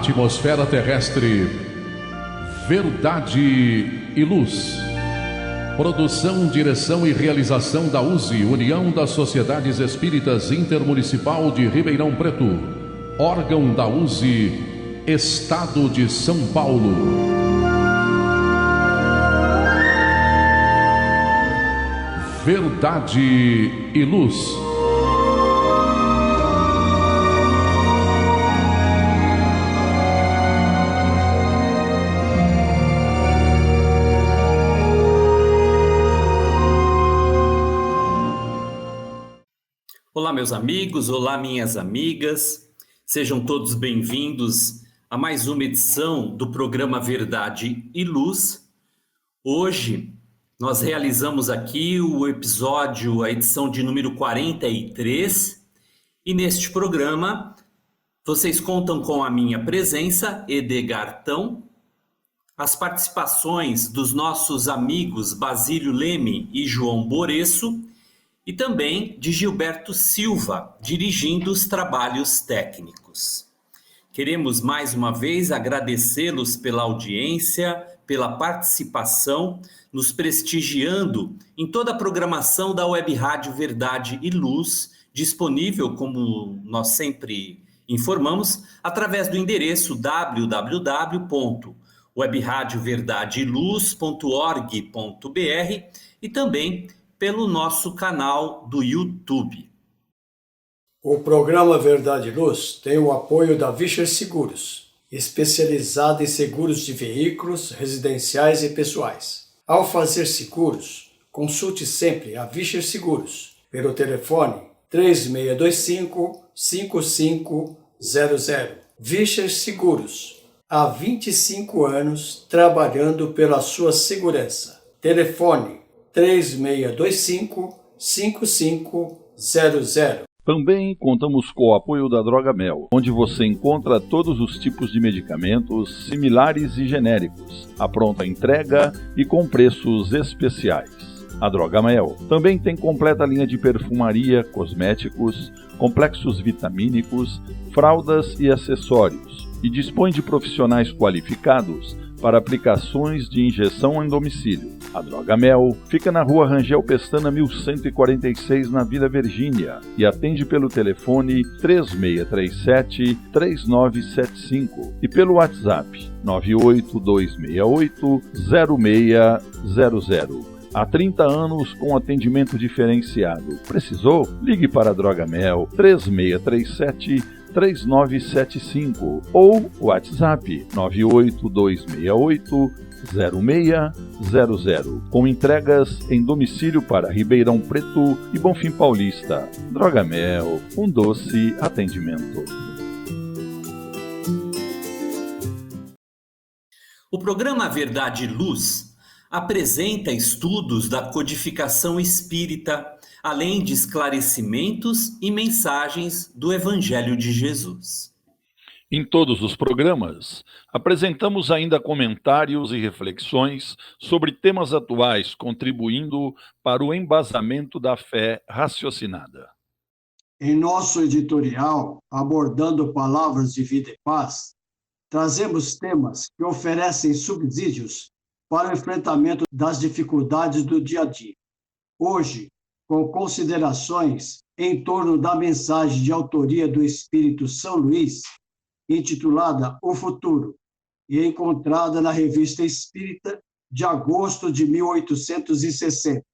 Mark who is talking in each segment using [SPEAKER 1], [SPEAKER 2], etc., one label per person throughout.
[SPEAKER 1] atmosfera terrestre, Verdade e Luz. Produção, direção e realização da USE, União das Sociedades Espíritas Intermunicipal de Ribeirão Preto. Órgão da USE, Estado de São Paulo. Verdade e Luz.
[SPEAKER 2] Olá, meus amigos, olá, minhas amigas, sejam todos bem-vindos a mais uma edição do programa Verdade e Luz. Hoje nós realizamos aqui a edição de número 43, e neste programa vocês contam com a minha presença, Edgartão, as participações dos nossos amigos Basílio Leme e João Boreço, e também de Gilberto Silva, dirigindo os trabalhos técnicos. Queremos mais uma vez agradecê-los pela audiência, pela participação, nos prestigiando em toda a programação da Web Rádio Verdade e Luz, disponível, como nós sempre informamos, através do endereço www.webradioverdadeiluz.org.br e também pelo nosso canal do YouTube.
[SPEAKER 3] O programa Verdade e Luz tem o apoio da Vischer Seguros, especializada em seguros de veículos, residenciais e pessoais. Ao fazer seguros, consulte sempre a Vischer Seguros pelo telefone 3625-5500. Vischer Seguros, há 25 anos trabalhando pela sua segurança. Telefone 3625-5500.
[SPEAKER 4] Também contamos com o apoio da Droga Mel, onde você encontra todos os tipos de medicamentos similares e genéricos, à pronta entrega e com preços especiais. A Droga Mel também tem completa linha de perfumaria, cosméticos, complexos vitamínicos, fraldas e acessórios, e dispõe de profissionais qualificados para aplicações de injeção em domicílio. A Droga Mel fica na Rua Rangel Pestana 1146, na Vila Virgínia, e atende pelo telefone 3637-3975 e pelo WhatsApp 98268-0600. Há 30 anos com atendimento diferenciado. Precisou? Ligue para a Droga Mel 3637-3975 ou WhatsApp 98268-0600, com entregas em domicílio para Ribeirão Preto e Bonfim Paulista. Droga Mel, um doce atendimento.
[SPEAKER 2] O programa Verdade e Luz apresenta estudos da codificação espírita, além de esclarecimentos e mensagens do Evangelho de Jesus.
[SPEAKER 4] Em todos os programas, apresentamos ainda comentários e reflexões sobre temas atuais, contribuindo para o embasamento da fé raciocinada.
[SPEAKER 3] Em nosso editorial, abordando palavras de vida e paz, trazemos temas que oferecem subsídios para o enfrentamento das dificuldades do dia a dia. Hoje, com considerações em torno da mensagem de autoria do Espírito São Luís, intitulada O Futuro, e encontrada na Revista Espírita de agosto de 1860.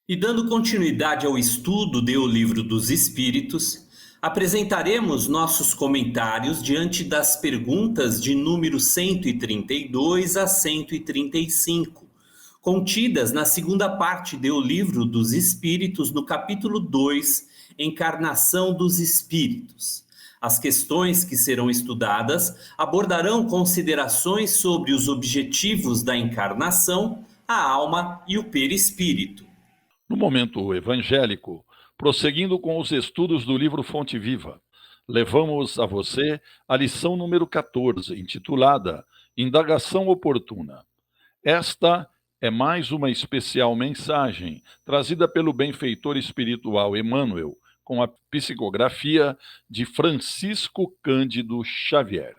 [SPEAKER 2] E dando continuidade ao estudo do Livro dos Espíritos, apresentaremos nossos comentários diante das perguntas de número 132 a 135, contidas na segunda parte do Livro dos Espíritos, no capítulo 2, Encarnação dos Espíritos. As questões que serão estudadas abordarão considerações sobre os objetivos da encarnação, a alma e o perispírito.
[SPEAKER 4] No momento evangélico, prosseguindo com os estudos do livro Fonte Viva, levamos a você a lição número 14, intitulada Indagação Oportuna. Esta é mais uma especial mensagem trazida pelo benfeitor espiritual Emmanuel, com a psicografia de Francisco Cândido Xavier.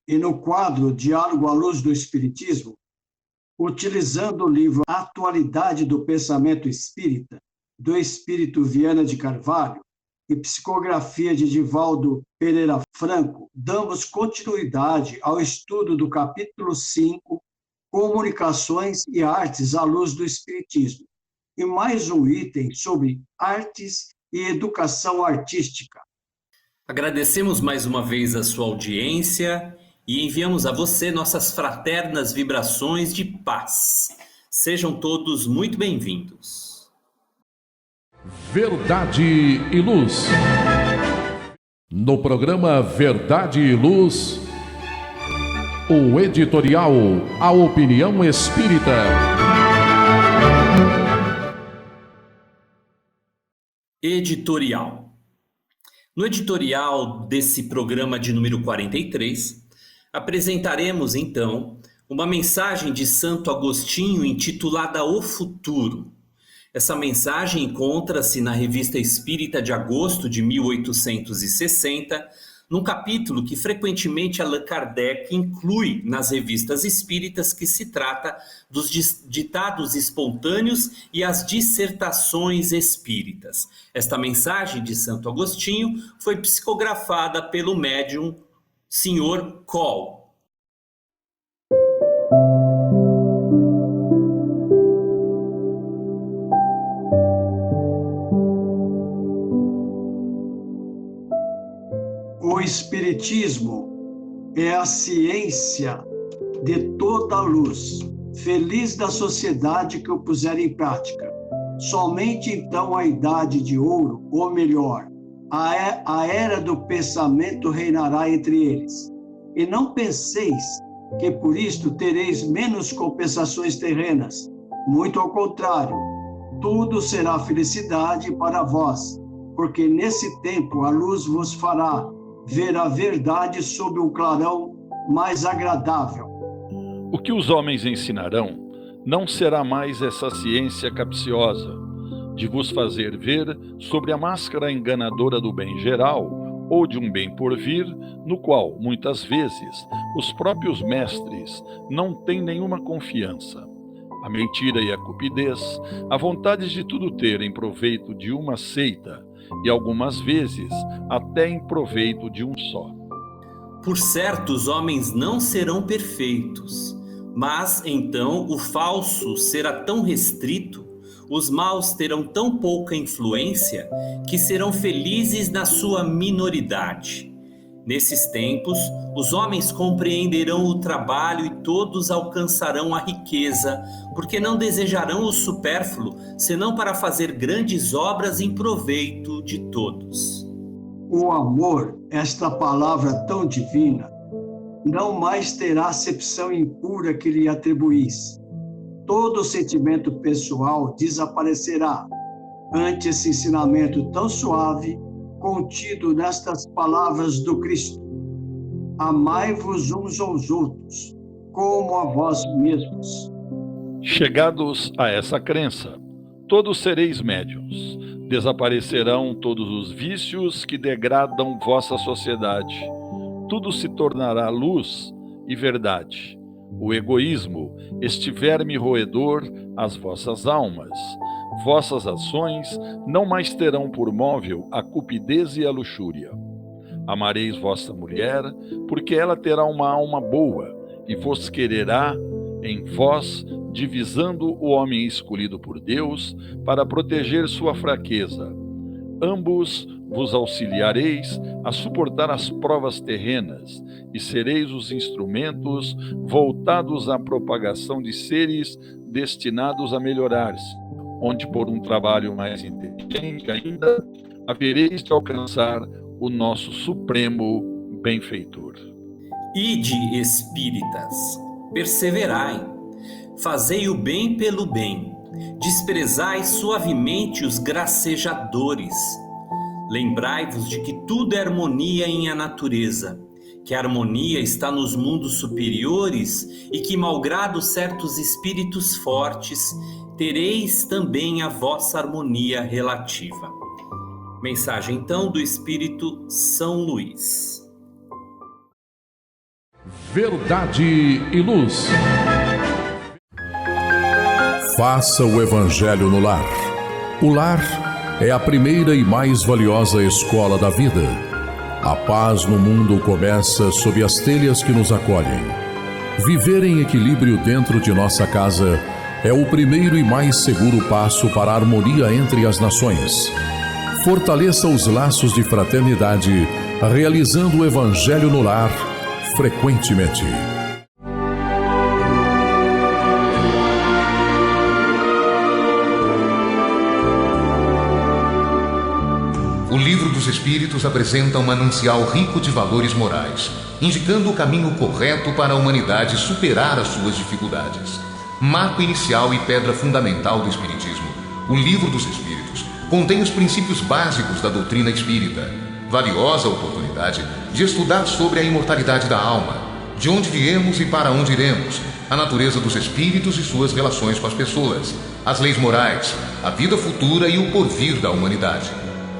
[SPEAKER 3] e no quadro Diálogo à Luz do Espiritismo, utilizando o livro Atualidade do Pensamento Espírita, do Espírito Viana de Carvalho, e psicografia de Divaldo Pereira Franco, damos continuidade ao estudo do capítulo 5, Comunicações e Artes à Luz do Espiritismo, e mais um item sobre artes e educação artística.
[SPEAKER 2] Agradecemos mais uma vez a sua audiência e enviamos a você nossas fraternas vibrações de paz. Sejam todos muito bem-vindos.
[SPEAKER 1] Verdade e Luz. No programa Verdade e Luz, o editorial A Opinião Espírita.
[SPEAKER 2] Editorial. No editorial desse programa de número 43, apresentaremos então uma mensagem de Santo Agostinho intitulada O Futuro. Essa mensagem encontra-se na Revista Espírita de agosto de 1860, num capítulo que frequentemente Allan Kardec inclui nas revistas espíritas, que se trata dos ditados espontâneos e as dissertações espíritas. Esta mensagem de Santo Agostinho foi psicografada pelo médium Sr. Coll.
[SPEAKER 3] O Espiritismo é a ciência de toda a luz. Feliz da sociedade que o puser em prática. Somente então a idade de ouro, ou melhor, a era do pensamento reinará entre eles. E não penseis que por isto tereis menos compensações terrenas. Muito ao contrário, tudo será felicidade para vós, porque nesse tempo a luz vos fará ver a verdade sob um clarão mais agradável.
[SPEAKER 4] O que os homens ensinarão não será mais essa ciência capciosa, de vos fazer ver sobre a máscara enganadora do bem geral ou de um bem por vir, no qual, muitas vezes, os próprios mestres não têm nenhuma confiança. A mentira e a cupidez, a vontade de tudo ter em proveito de uma seita, e algumas vezes até em proveito de um só.
[SPEAKER 2] Por certo, os homens não serão perfeitos, mas então o falso será tão restrito, os maus terão tão pouca influência, que serão felizes na sua minoridade. Nesses tempos, os homens compreenderão o trabalho e todos alcançarão a riqueza, porque não desejarão o supérfluo, senão para fazer grandes obras em proveito de todos.
[SPEAKER 3] O amor, esta palavra tão divina, não mais terá acepção impura que lhe atribuís. Todo sentimento pessoal desaparecerá ante esse ensinamento tão suave, contido nestas palavras do Cristo: amai-vos uns aos outros, como a vós mesmos.
[SPEAKER 4] Chegados a essa crença, todos sereis médiuns. Desaparecerão todos os vícios que degradam vossa sociedade. Tudo se tornará luz e verdade. O egoísmo, este verme roedor, as vossas almas. Vossas ações não mais terão por móvel a cupidez e a luxúria. Amareis vossa mulher, porque ela terá uma alma boa, e vos quererá em vós, divisando o homem escolhido por Deus para proteger sua fraqueza. Ambos vos auxiliareis a suportar as provas terrenas, e sereis os instrumentos voltados à propagação de seres destinados a melhorar-se, onde por um trabalho mais inteligente ainda, havereis de alcançar o nosso supremo benfeitor.
[SPEAKER 2] Ide, espíritas, perseverai, fazei o bem pelo bem, desprezai suavemente os gracejadores. Lembrai-vos de que tudo é harmonia em a natureza, que a harmonia está nos mundos superiores e que, malgrado certos espíritos fortes, tereis também a vossa harmonia relativa. Mensagem, então, do Espírito São Luís.
[SPEAKER 1] Verdade e Luz. Faça o Evangelho no lar. O lar é a primeira e mais valiosa escola da vida. A paz no mundo começa sob as telhas que nos acolhem. Viver em equilíbrio dentro de nossa casa é o primeiro e mais seguro passo para a harmonia entre as nações. Fortaleça os laços de fraternidade, realizando o Evangelho no lar frequentemente.
[SPEAKER 5] O Livro dos Espíritos apresenta um manancial rico de valores morais, indicando o caminho correto para a humanidade superar as suas dificuldades. Marco inicial e pedra fundamental do Espiritismo, o Livro dos Espíritos contém os princípios básicos da doutrina espírita. Valiosa oportunidade de estudar sobre a imortalidade da alma, de onde viemos e para onde iremos, a natureza dos espíritos e suas relações com as pessoas, as leis morais, a vida futura e o porvir da humanidade.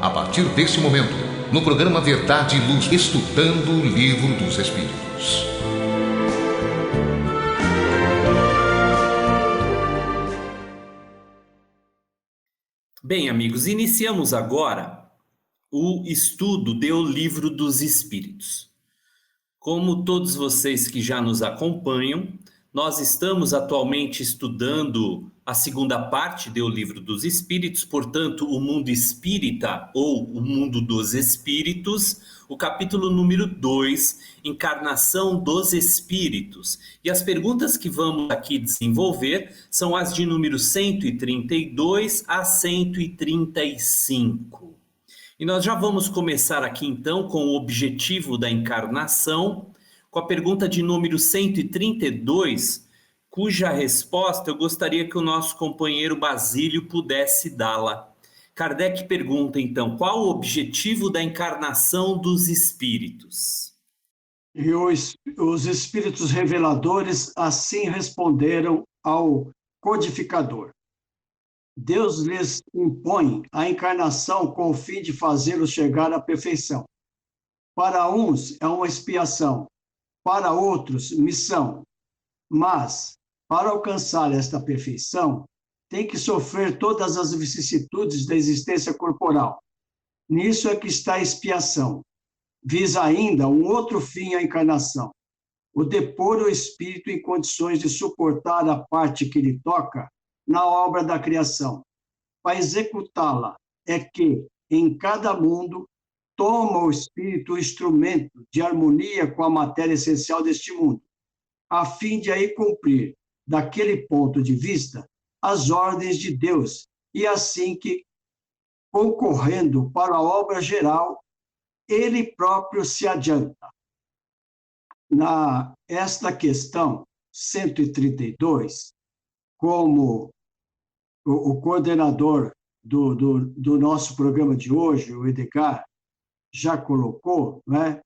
[SPEAKER 5] A partir desse momento, no programa Verdade e Luz, estudando o Livro dos Espíritos.
[SPEAKER 2] Bem, amigos, iniciamos agora o estudo do Livro dos Espíritos. Como todos vocês que já nos acompanham, nós estamos atualmente estudando a segunda parte do Livro dos Espíritos, portanto, o mundo espírita ou o mundo dos espíritos, o capítulo número 2, Encarnação dos Espíritos. E as perguntas que vamos aqui desenvolver são as de número 132 a 135. E nós já vamos começar aqui então com o objetivo da encarnação, com a pergunta de número 132, cuja resposta eu gostaria que o nosso companheiro Basílio pudesse dá-la. Kardec pergunta então, qual o objetivo da encarnação dos espíritos?
[SPEAKER 3] E os espíritos reveladores assim responderam ao codificador. Deus lhes impõe a encarnação com o fim de fazê-los chegar à perfeição. Para uns é uma expiação, para outros missão, mas para alcançar esta perfeição, tem que sofrer todas as vicissitudes da existência corporal. Nisso é que está a expiação. Visa ainda um outro fim à encarnação, o depor o espírito em condições de suportar a parte que lhe toca na obra da criação. Para executá-la é que, em cada mundo, toma o espírito o instrumento de harmonia com a matéria essencial deste mundo, a fim de aí cumprir, daquele ponto de vista, as ordens de Deus, e assim que, concorrendo para a obra geral, ele próprio se adianta. Esta questão 132, como o coordenador do nosso programa de hoje, o Edgar, já colocou, né?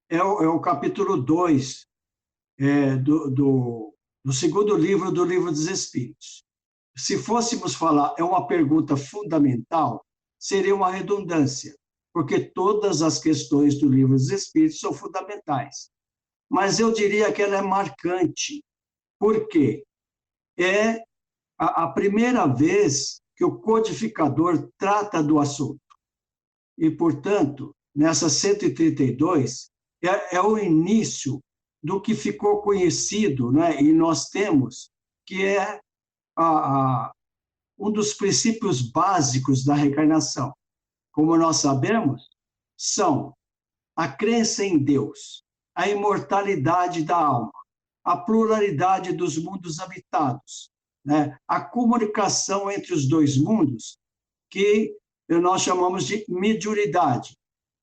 [SPEAKER 3] É o capítulo 2 do segundo livro do Livro dos Espíritos. Se fôssemos falar, é uma pergunta fundamental, seria uma redundância, porque todas as questões do Livro dos Espíritos são fundamentais. Mas eu diria que ela é marcante, porque é a primeira vez que o codificador trata do assunto. E, portanto, nessa 132, é o início do que ficou conhecido, né? E nós temos, que é um dos princípios básicos da reencarnação. Como nós sabemos, são a crença em Deus, a imortalidade da alma, a pluralidade dos mundos habitados, né? A comunicação entre os dois mundos, que nós chamamos de mediunidade,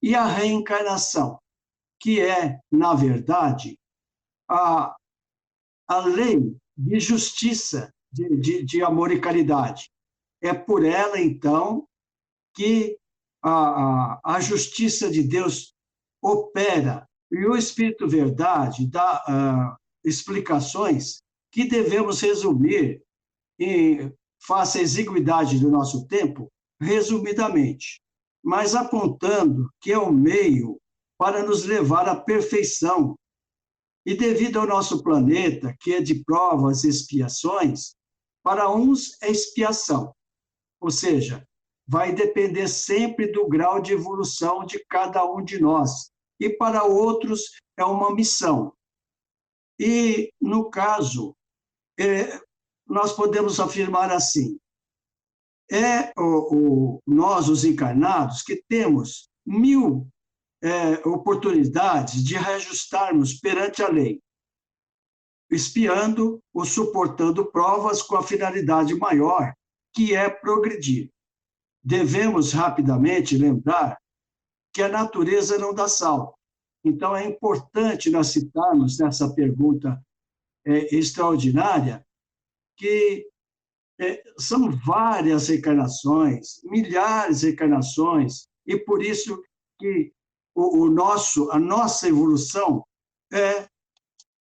[SPEAKER 3] e a reencarnação, que é, na verdade, a lei de justiça, de amor e caridade. É por ela, então, que a justiça de Deus opera, e o Espírito Verdade dá explicações que devemos resumir, face à exiguidade do nosso tempo, resumidamente, mas apontando que é o meio para nos levar à perfeição, E devido ao nosso planeta, que é de provas e expiações, para uns é expiação, ou seja, vai depender sempre do grau de evolução de cada um de nós. E para outros é uma missão. E, no caso, nós podemos afirmar assim, nós, os encarnados, que temos 1000 oportunidades de reajustarmos perante a lei, espiando ou suportando provas com a finalidade maior, que é progredir. Devemos rapidamente lembrar que a natureza não dá salto. Então, é importante nós citarmos nessa pergunta extraordinária que são várias reencarnações, milhares de reencarnações, e por isso que a nossa evolução é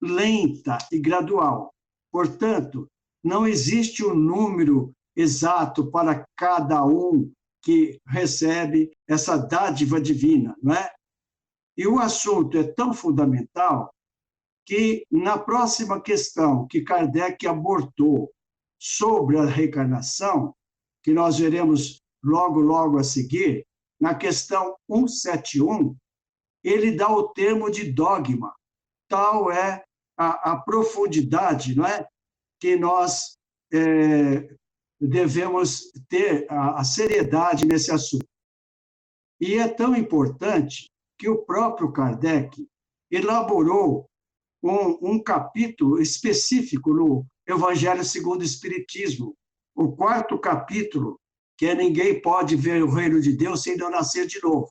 [SPEAKER 3] lenta e gradual. Portanto, não existe um número exato para cada um que recebe essa dádiva divina, não é? E o assunto é tão fundamental que, na próxima questão que Kardec abordou sobre a reencarnação, que nós veremos logo a seguir, na questão 171, ele dá o termo de dogma. Tal é a profundidade, não é? Que nós devemos ter a seriedade nesse assunto. E é tão importante que o próprio Kardec elaborou um capítulo específico no Evangelho segundo o Espiritismo, o 4º capítulo, que é Ninguém Pode Ver o Reino de Deus Sem Não Nascer de Novo.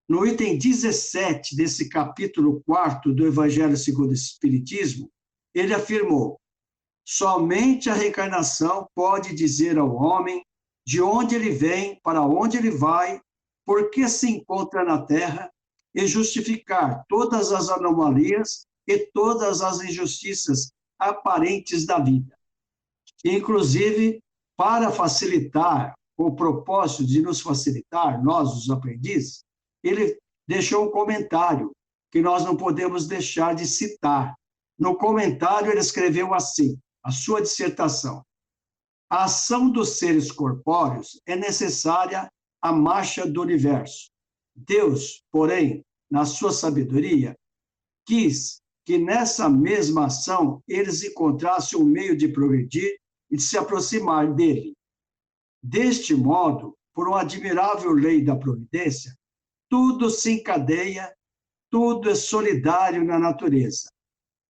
[SPEAKER 3] No item 17 desse capítulo 4º do Evangelho segundo o Espiritismo, ele afirmou: somente a reencarnação pode dizer ao homem de onde ele vem, para onde ele vai, por que se encontra na Terra, e justificar todas as anomalias e todas as injustiças aparentes da vida. Inclusive, para facilitar, o propósito de nos facilitar, nós, os aprendizes, ele deixou um comentário que nós não podemos deixar de citar. No comentário, ele escreveu assim, a sua dissertação: a ação dos seres corpóreos é necessária à marcha do universo. Deus, porém, na sua sabedoria, quis que nessa mesma ação eles encontrassem um meio de progredir e de se aproximar dele. Deste modo, por uma admirável lei da providência, tudo se encadeia, tudo é solidário na natureza.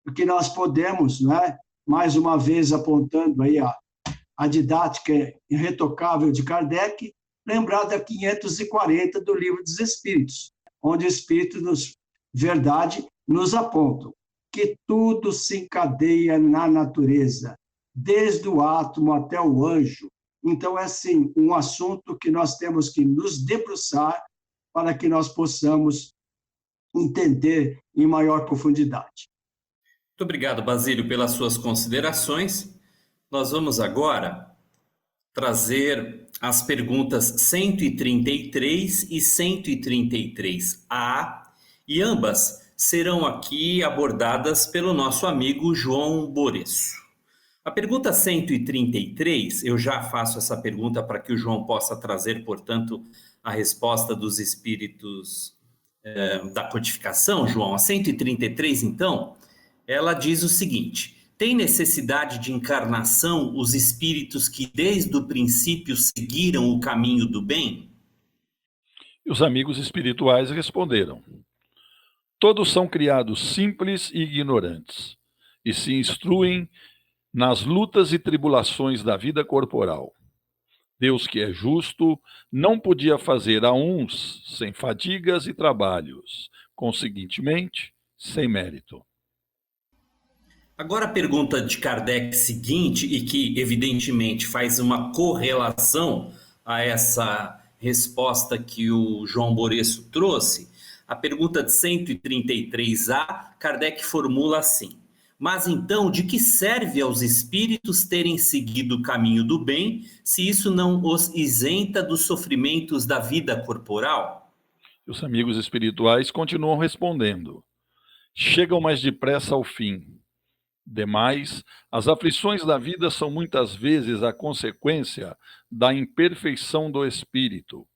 [SPEAKER 3] O que nós podemos, né, mais uma vez apontando aí a didática irretocável de Kardec, lembrar da 540 do Livro dos Espíritos, onde o Espírito verdade nos apontam que tudo se encadeia na natureza, desde o átomo até o anjo. Então, é assim, um assunto que nós temos que nos debruçar para que nós possamos entender em maior profundidade.
[SPEAKER 2] Muito obrigado, Basílio, pelas suas considerações. Nós vamos agora trazer as perguntas 133 e 133A, e ambas serão aqui abordadas pelo nosso amigo João Boreço. A pergunta 133, eu já faço essa pergunta para que o João possa trazer, portanto, a resposta dos espíritos da codificação, João. A 133, então, ela diz o seguinte: tem necessidade de encarnação os espíritos que desde o princípio seguiram o caminho do bem?
[SPEAKER 4] E os amigos espirituais responderam: todos são criados simples e ignorantes, e se instruem nas lutas e tribulações da vida corporal. Deus, que é justo, não podia fazer a uns sem fadigas e trabalhos, conseguintemente, sem mérito.
[SPEAKER 2] Agora a pergunta de Kardec seguinte, e que evidentemente faz uma correlação a essa resposta que o João Boreço trouxe, a pergunta de 133A, Kardec formula assim: mas então, de que serve aos espíritos terem seguido o caminho do bem, se isso não os isenta dos sofrimentos da vida corporal?
[SPEAKER 4] Os amigos espirituais continuam respondendo: chegam mais depressa ao fim. Demais, as aflições da vida são muitas vezes a consequência da imperfeição do espírito.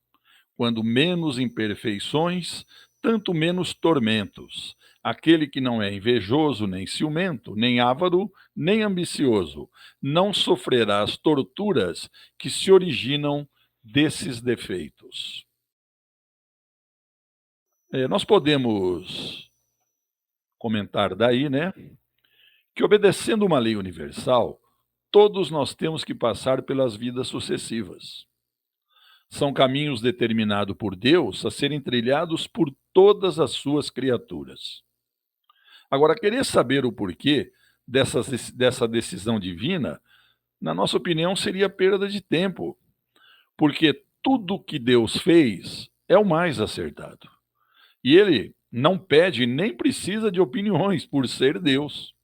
[SPEAKER 4] Quando menos imperfeições, tanto menos tormentos. Aquele que não é invejoso, nem ciumento, nem avaro, nem ambicioso, não sofrerá as torturas que se originam desses defeitos. Nós podemos comentar daí, né, que obedecendo uma lei universal, todos nós temos que passar pelas vidas sucessivas. São caminhos determinados por Deus a serem trilhados por todas as suas criaturas. Agora, querer saber o porquê dessa decisão divina, na nossa opinião, seria perda de tempo, porque tudo que Deus fez é o mais acertado. E Ele não pede nem precisa de opiniões por ser Deus.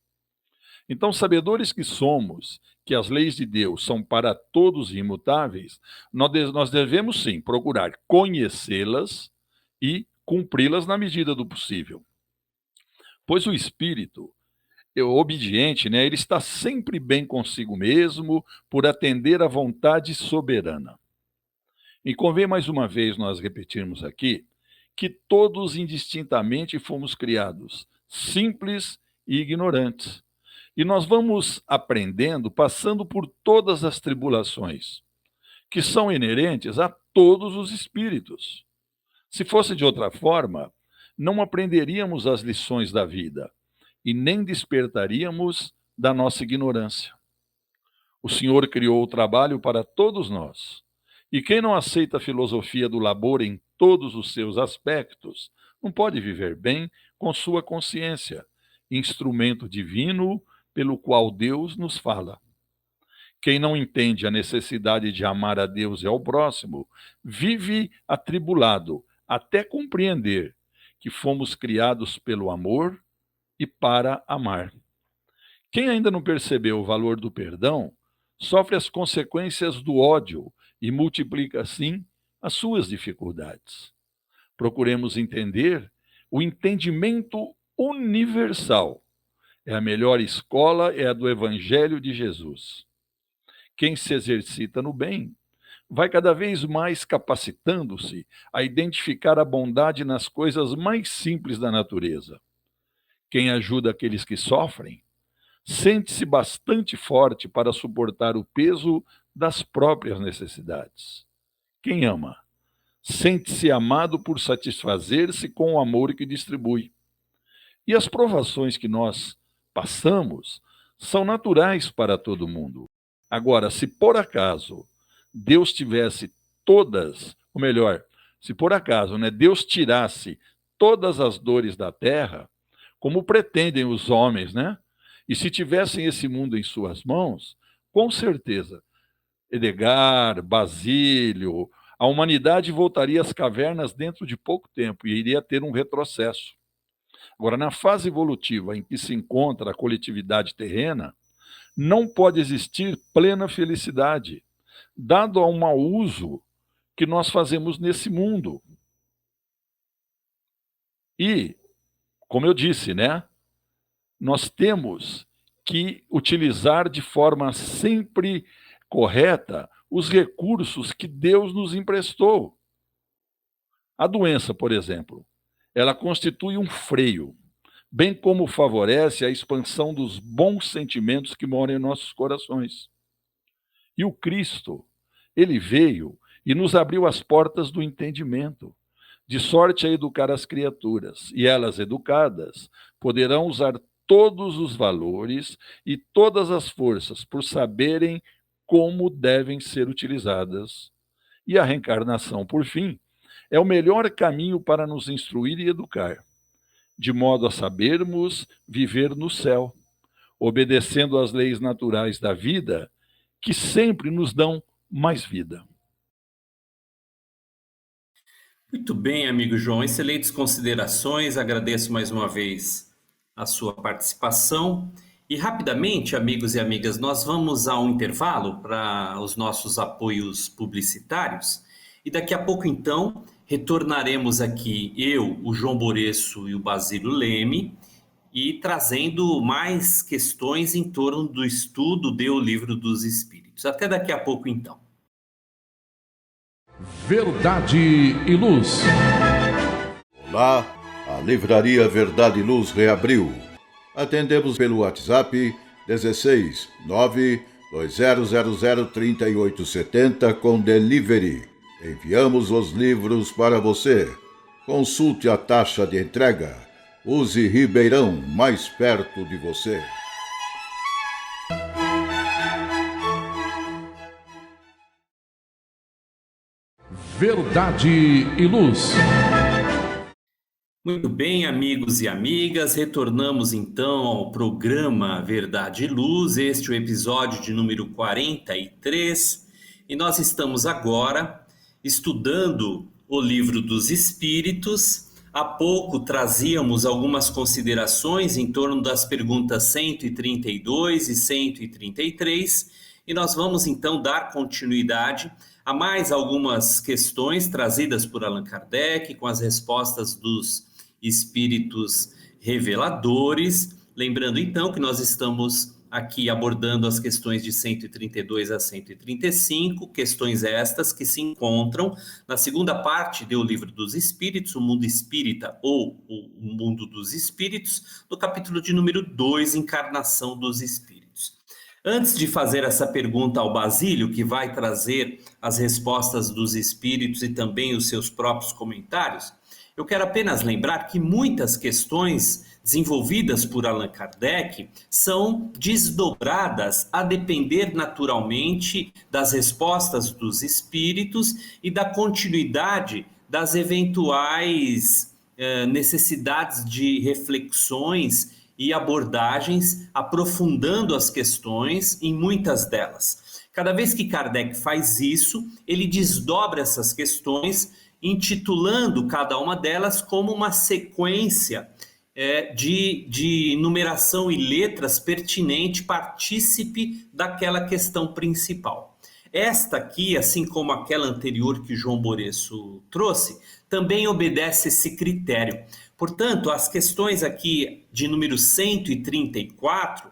[SPEAKER 4] Então, sabedores que somos, que as leis de Deus são para todos imutáveis, nós devemos sim procurar conhecê-las e cumpri-las na medida do possível. Pois o espírito obediente, né, ele está sempre bem consigo mesmo por atender à vontade soberana. E convém mais uma vez nós repetirmos aqui que todos indistintamente fomos criados simples e ignorantes. E nós vamos aprendendo, passando por todas as tribulações, que são inerentes a todos os espíritos. Se fosse de outra forma, não aprenderíamos as lições da vida e nem despertaríamos da nossa ignorância. O Senhor criou o trabalho para todos nós. E quem não aceita a filosofia do labor em todos os seus aspectos, não pode viver bem com sua consciência, instrumento divino pelo qual Deus nos fala. Quem não entende a necessidade de amar a Deus e ao próximo, vive atribulado até compreender que fomos criados pelo amor e para amar. Quem ainda não percebeu o valor do perdão, sofre as consequências do ódio e multiplica, assim, as suas dificuldades. Procuremos entender o entendimento universal. A melhor escola é a do Evangelho de Jesus. Quem se exercita no bem vai cada vez mais capacitando-se a identificar a bondade nas coisas mais simples da natureza. Quem ajuda aqueles que sofrem sente-se bastante forte para suportar o peso das próprias necessidades. Quem ama sente-se amado por satisfazer-se com o amor que distribui. E as provações que nós passamos são naturais para todo mundo. Agora, se por acaso Deus tivesse todas, ou melhor, se por acaso, né, Deus tirasse todas as dores da terra, como pretendem os homens, né? E se tivessem esse mundo em suas mãos, com certeza, Edgar, Basílio, a humanidade voltaria às cavernas dentro de pouco tempo e iria ter um retrocesso. Agora, na fase evolutiva em que se encontra a coletividade terrena, não pode existir plena felicidade, dado ao mau uso que nós fazemos nesse mundo. E, como eu disse, né, nós temos que utilizar de forma sempre correta os recursos que Deus nos emprestou. A doença, por exemplo, ela constitui um freio, bem como favorece a expansão dos bons sentimentos que moram em nossos corações. E o Cristo, ele veio e nos abriu as portas do entendimento, de sorte a educar as criaturas, e elas, educadas, poderão usar todos os valores e todas as forças por saberem como devem ser utilizadas. E a reencarnação, por fim, é o melhor caminho para nos instruir e educar, de modo a sabermos viver no céu, obedecendo às leis naturais da vida, que sempre nos dão mais vida.
[SPEAKER 2] Muito bem, amigo João, excelentes considerações, agradeço mais uma vez a sua participação. E rapidamente, amigos e amigas, nós vamos a um intervalo para os nossos apoios publicitários e daqui a pouco, então, retornaremos aqui eu, o João Boreço e o Basílio Leme e trazendo mais questões em torno do estudo do Livro dos Espíritos. Até daqui a pouco, então.
[SPEAKER 1] Verdade e Luz.
[SPEAKER 6] Olá, a Livraria Verdade e Luz reabriu. Atendemos pelo WhatsApp 16 92000 3870 com delivery. Enviamos os livros para você. Consulte a taxa de entrega. Use Ribeirão, mais perto de você.
[SPEAKER 1] Verdade e Luz.
[SPEAKER 2] Muito bem, amigos e amigas, retornamos então ao programa Verdade e Luz, este é o episódio de número 43, e nós estamos agora estudando o Livro dos Espíritos. Há pouco trazíamos algumas considerações em torno das perguntas 132 e 133, e nós vamos então dar continuidade a mais algumas questões trazidas por Allan Kardec, com as respostas dos espíritos reveladores. Lembrando então que nós estamos aqui abordando as questões de 132 a 135, questões estas que se encontram na segunda parte do Livro dos Espíritos, o Mundo Espírita ou o Mundo dos Espíritos, no capítulo de número 2, Encarnação dos Espíritos. Antes de fazer essa pergunta ao Basílio, que vai trazer as respostas dos espíritos e também os seus próprios comentários, eu quero apenas lembrar que muitas questões desenvolvidas por Allan Kardec são desdobradas a depender naturalmente das respostas dos espíritos e da continuidade das eventuais necessidades de reflexões e abordagens, aprofundando as questões em muitas delas. Cada vez que Kardec faz isso, ele desdobra essas questões, intitulando cada uma delas como uma sequência de numeração e letras pertinente, partícipe daquela questão principal. Esta aqui, assim como aquela anterior que João Boreço trouxe, também obedece esse critério. Portanto, as questões aqui de número 134,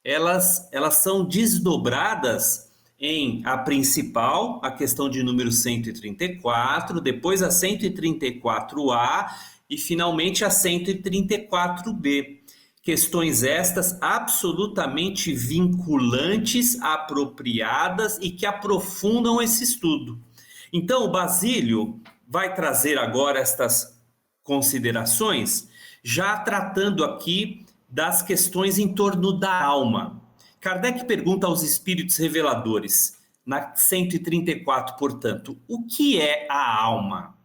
[SPEAKER 2] elas são desdobradas em a principal, a questão de número 134, depois a 134A e finalmente a 134B. Questões estas absolutamente vinculantes, apropriadas e que aprofundam esse estudo. Então, o Basílio vai trazer agora estas considerações, já tratando aqui das questões em torno da alma. Kardec pergunta aos espíritos reveladores, na 134, portanto, o que é a alma?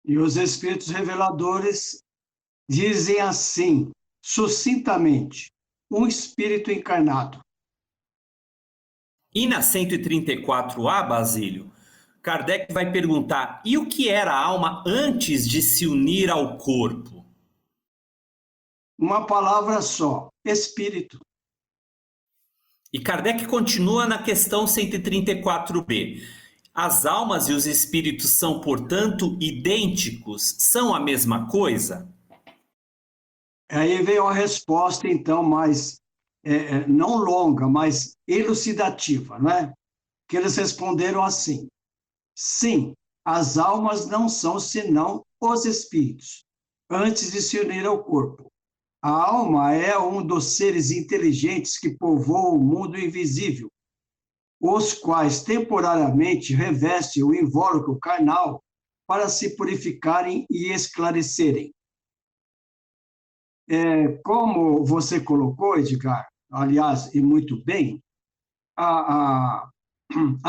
[SPEAKER 3] E os espíritos reveladores dizem assim, sucintamente, um espírito encarnado.
[SPEAKER 2] E na 134A, Basílio, Kardec vai perguntar, e o que era a alma antes de se unir ao corpo?
[SPEAKER 3] Uma palavra só, espírito.
[SPEAKER 2] E Kardec continua na questão 134B. As almas e os espíritos são, portanto, idênticos? São a mesma coisa?
[SPEAKER 3] Aí vem uma resposta, então, mais, não longa, mas elucidativa, né? Que eles responderam assim: sim, as almas não são senão os espíritos, antes de se unir ao corpo. A alma é um dos seres inteligentes que povoam o mundo invisível, os quais temporariamente revestem o invólucro carnal para se purificarem e esclarecerem. Como você colocou, Edgar, aliás, e muito bem, a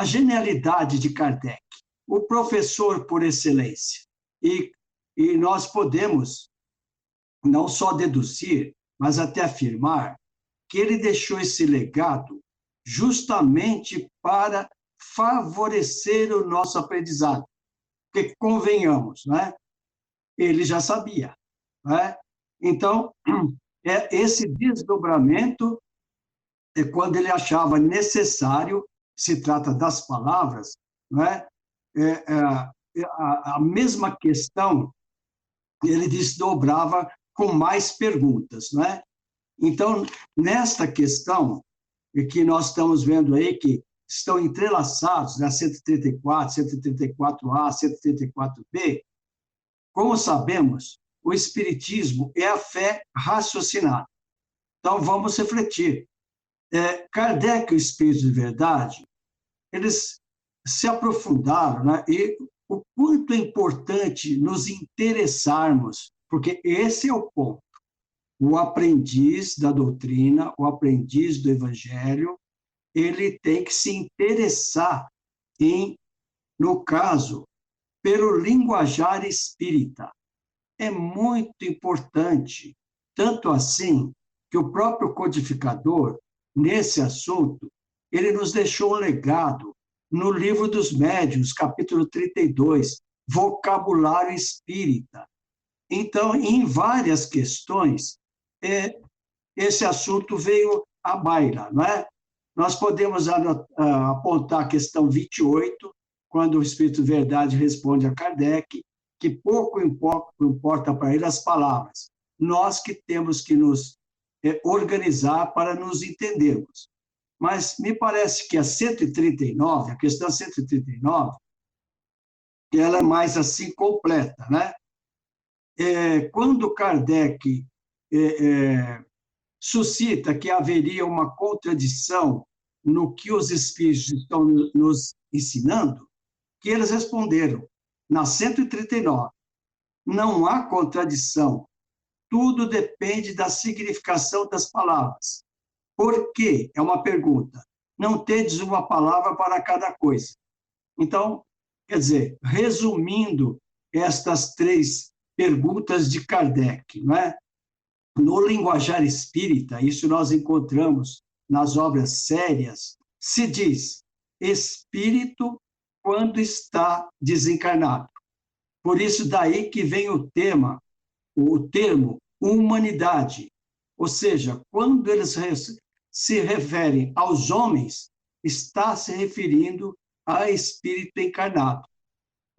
[SPEAKER 3] genialidade de Kardec, o professor por excelência, e nós podemos não só deduzir, mas até afirmar que ele deixou esse legado justamente para favorecer o nosso aprendizado. Porque, convenhamos, né? Ele já sabia. Né? Então, esse desdobramento é quando ele achava necessário, se trata das palavras, né? A mesma questão ele desdobrava com mais perguntas, não é? Então, nesta questão que nós estamos vendo aí, que estão entrelaçados, né, 134, 134A, 134B, como sabemos, o Espiritismo é a fé raciocinada. Então, vamos refletir. Kardec e o Espírito de Verdade, eles se aprofundaram, né? E o quanto é importante nos interessarmos, porque esse é o ponto. O aprendiz da doutrina, o aprendiz do Evangelho, ele tem que se interessar no caso, pelo linguajar espírita. É muito importante, tanto assim que o próprio codificador, nesse assunto, ele nos deixou um legado no Livro dos Médiuns, capítulo 32, Vocabulário Espírita. Então, em várias questões, esse assunto veio à baila, não é? Nós podemos apontar a questão 28, quando o Espírito de Verdade responde a Kardec, que pouco importa para ele as palavras. Nós que temos que nos organizar para nos entendermos. Mas me parece que a 139, a questão 139, ela é mais assim completa, né? Quando Kardec suscita que haveria uma contradição no que os espíritos estão nos ensinando, que eles responderam, na 139, não há contradição, tudo depende da significação das palavras. Por quê? É uma pergunta. Não tendes uma palavra para cada coisa. Então, quer dizer, resumindo estas 3 perguntas de Kardec, não é? No linguajar espírita, isso nós encontramos nas obras sérias, se diz espírito quando está desencarnado. Por isso daí que vem o termo humanidade. Ou seja, quando eles se referem aos homens, está se referindo a espírito encarnado.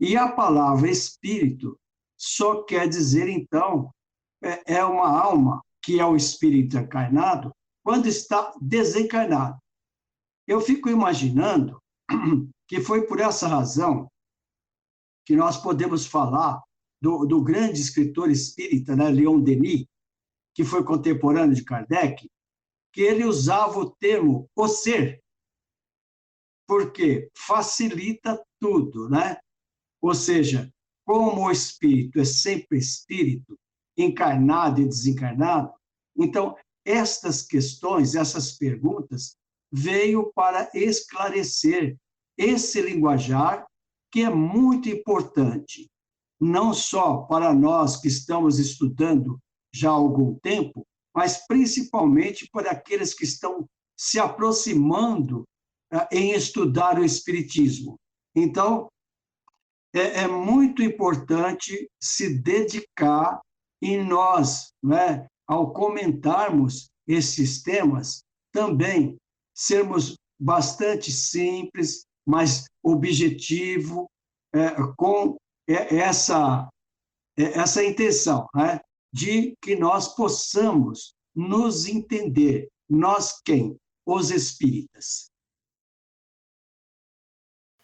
[SPEAKER 3] E a palavra espírito só quer dizer, então, é uma alma, que é o espírito encarnado, quando está desencarnado. Eu fico imaginando que foi por essa razão que nós podemos falar do grande escritor espírita, né, Leon Denis, que foi contemporâneo de Kardec, que ele usava o termo o ser, porque facilita tudo, né? Ou seja, como o espírito é sempre espírito, encarnado e desencarnado, então estas questões, essas perguntas, veio para esclarecer esse linguajar que é muito importante, não só para nós que estamos estudando já há algum tempo, mas principalmente para aqueles que estão se aproximando em estudar o Espiritismo. Então, é muito importante se dedicar e nós, né, ao comentarmos esses temas, também sermos bastante simples, mas objetivo, com essa intenção, né, de que nós possamos nos entender. Nós quem? Os espíritas.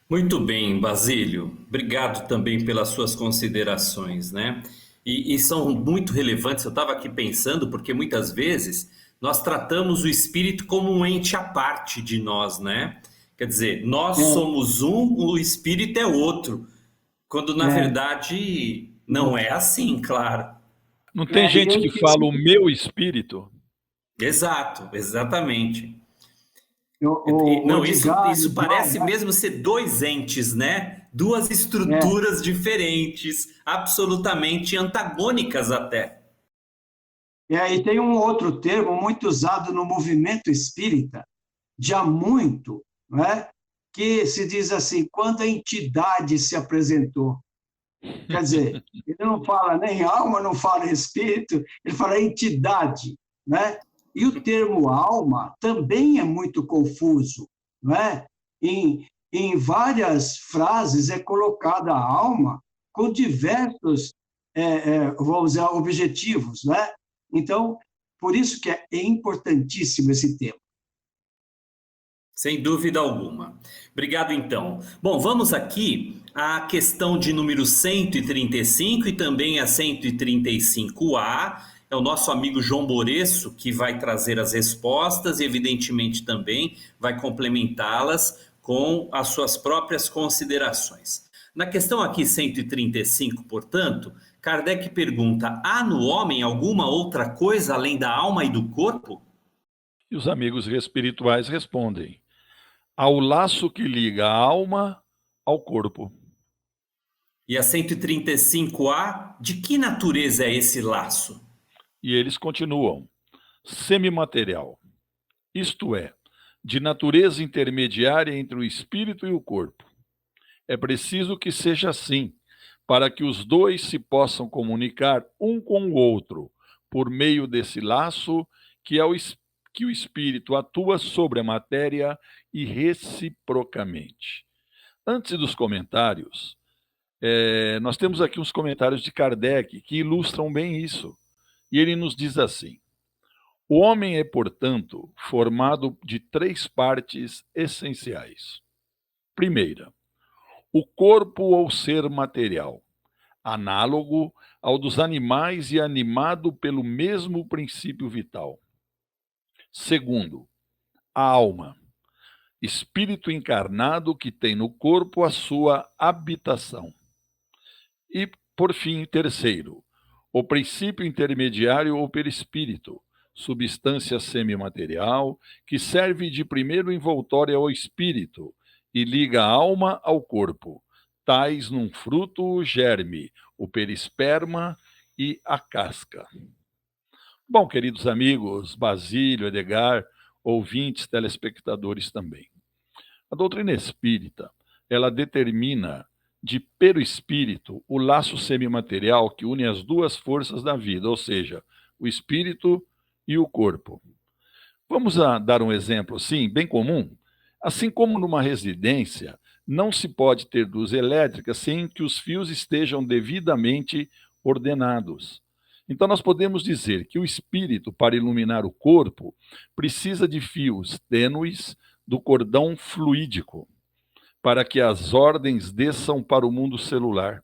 [SPEAKER 2] Muito bem, Basílio. Obrigado também pelas suas considerações, né? E são muito relevantes. Eu estava aqui pensando, porque muitas vezes nós tratamos o espírito como um ente à parte de nós, né? Quer dizer, nós somos um, o espírito é outro. Quando, na verdade, não é assim, claro.
[SPEAKER 4] Não tem gente que fala o meu espírito?
[SPEAKER 2] Exato, exatamente.
[SPEAKER 3] Não,
[SPEAKER 2] isso parece mesmo ser 2 entes, né? 2 estruturas diferentes, absolutamente antagônicas até.
[SPEAKER 3] E tem um outro termo muito usado no movimento espírita, de há muito, né? Que se diz assim, quando a entidade se apresentou. Quer dizer, ele não fala nem alma, não fala espírito, ele fala entidade, né? E o termo alma também é muito confuso, não é? Em várias frases é colocada a alma com diversos vamos dizer, objetivos, né? Então, por isso que é importantíssimo esse tema.
[SPEAKER 2] Sem dúvida alguma. Obrigado, então. Bom, vamos aqui à questão de número 135 e também a 135A. É o nosso amigo João Boreço que vai trazer as respostas e, evidentemente, também vai complementá-las com as suas próprias considerações. Na questão aqui 135, portanto, Kardec pergunta: há no homem alguma outra coisa além da alma e do corpo?
[SPEAKER 4] E os amigos espirituais respondem: ao laço que liga a alma ao corpo.
[SPEAKER 2] E a 135A, de que natureza é esse laço?
[SPEAKER 4] E eles continuam: semimaterial, isto é, de natureza intermediária entre o espírito e o corpo. É preciso que seja assim, para que os dois se possam comunicar um com o outro, por meio desse laço que o espírito atua sobre a matéria e reciprocamente. Antes dos comentários, nós temos aqui uns comentários de Kardec que ilustram bem isso. E ele nos diz assim: o homem é, portanto, formado de 3 partes essenciais. Primeira, o corpo ou ser material, análogo ao dos animais e animado pelo mesmo princípio vital. Segundo, a alma, espírito encarnado que tem no corpo a sua habitação. E, por fim, terceiro, o princípio intermediário ou perispírito, substância semimaterial, que serve de primeiro envoltório ao espírito e liga a alma ao corpo, tais num fruto o germe, o perisperma e a casca. Bom, queridos amigos, Basílio, Edgar, ouvintes, telespectadores também. A doutrina espírita, ela determina de perispírito o laço semimaterial que une as duas forças da vida, ou seja, o espírito e o corpo. Vamos dar um exemplo, assim, bem comum. Assim como numa residência, não se pode ter luz elétrica sem que os fios estejam devidamente ordenados. Então, nós podemos dizer que o espírito, para iluminar o corpo, precisa de fios tênues do cordão fluídico, para que as ordens desçam para o mundo celular,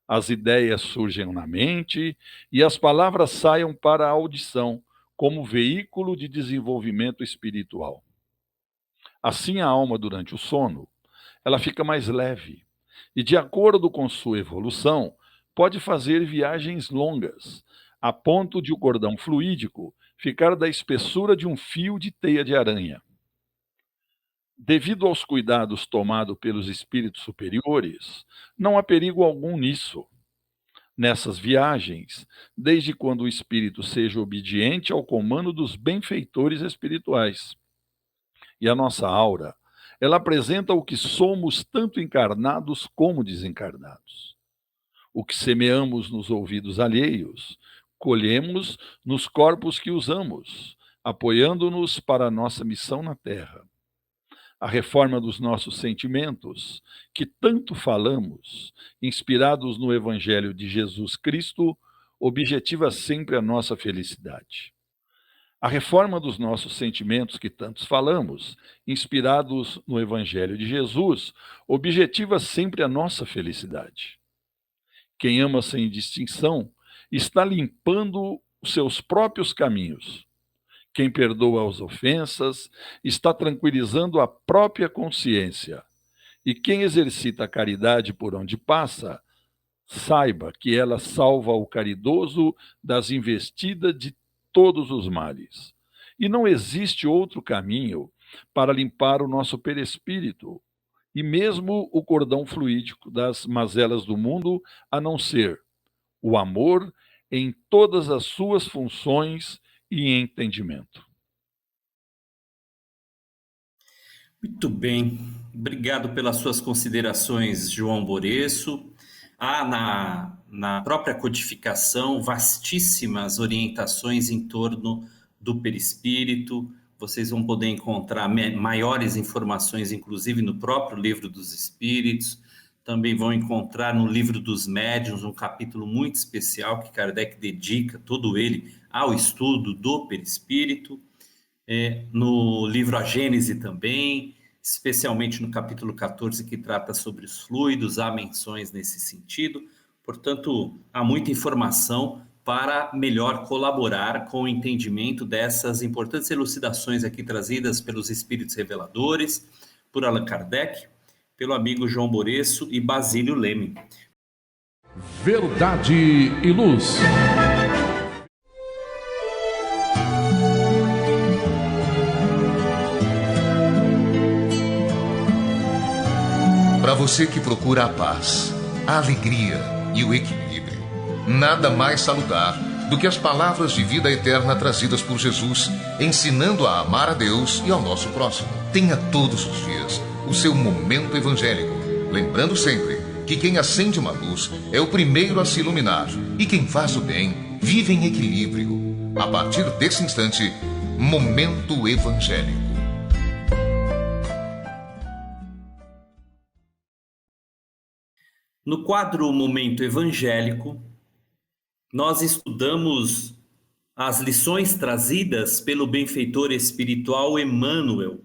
[SPEAKER 4] as ideias surjam na mente e as palavras saiam para a audição, como veículo de desenvolvimento espiritual. Assim, a alma, durante o sono, ela fica mais leve e, de acordo com sua evolução, pode fazer viagens longas, a ponto de o cordão fluídico ficar da espessura de um fio de teia de aranha. Devido aos cuidados tomados pelos espíritos superiores, não há perigo algum nisso. Nessas viagens, desde quando o espírito seja obediente ao comando dos benfeitores espirituais. E a nossa aura, ela apresenta o que somos tanto encarnados como desencarnados. O que semeamos nos ouvidos alheios, colhemos nos corpos que usamos, apoiando-nos para a nossa missão na Terra. A reforma dos nossos sentimentos, que tanto falamos, inspirados no Evangelho de Jesus Cristo, objetiva sempre a nossa felicidade. A reforma dos nossos sentimentos, que tantos falamos, inspirados no Evangelho de Jesus, objetiva sempre a nossa felicidade. Quem ama sem distinção está limpando os seus próprios caminhos. Quem perdoa as ofensas está tranquilizando a própria consciência. E quem exercita a caridade por onde passa, saiba que ela salva o caridoso das investidas de todos os males. E não existe outro caminho para limpar o nosso perispírito, e mesmo o cordão fluídico das mazelas do mundo, a não ser o amor em todas as suas funções e entendimento.
[SPEAKER 2] Muito bem, obrigado pelas suas considerações, João Boreço. Há na própria codificação vastíssimas orientações em torno do perispírito. Vocês vão poder encontrar maiores informações, inclusive no próprio Livro dos Espíritos, também vão encontrar no Livro dos Médiuns um capítulo muito especial que Kardec dedica todo ele ao estudo do perispírito. No livro A Gênese também, especialmente no capítulo 14, que trata sobre os fluidos, há menções nesse sentido. Portanto, há muita informação para melhor colaborar com o entendimento dessas importantes elucidações aqui trazidas pelos espíritos reveladores, por Allan Kardec, pelo amigo João Boreço e Basílio Leme.
[SPEAKER 1] Verdade e Luz.
[SPEAKER 5] Para você que procura a paz, a alegria e o equilíbrio, nada mais salutar do que as palavras de vida eterna trazidas por Jesus, ensinando a amar a Deus e ao nosso próximo. Tenha todos os dias o seu momento evangélico, lembrando sempre que quem acende uma luz é o primeiro a se iluminar e quem faz o bem vive em equilíbrio. A partir desse instante, Momento Evangélico.
[SPEAKER 2] No quadro Momento Evangélico, nós estudamos as lições trazidas pelo benfeitor espiritual Emmanuel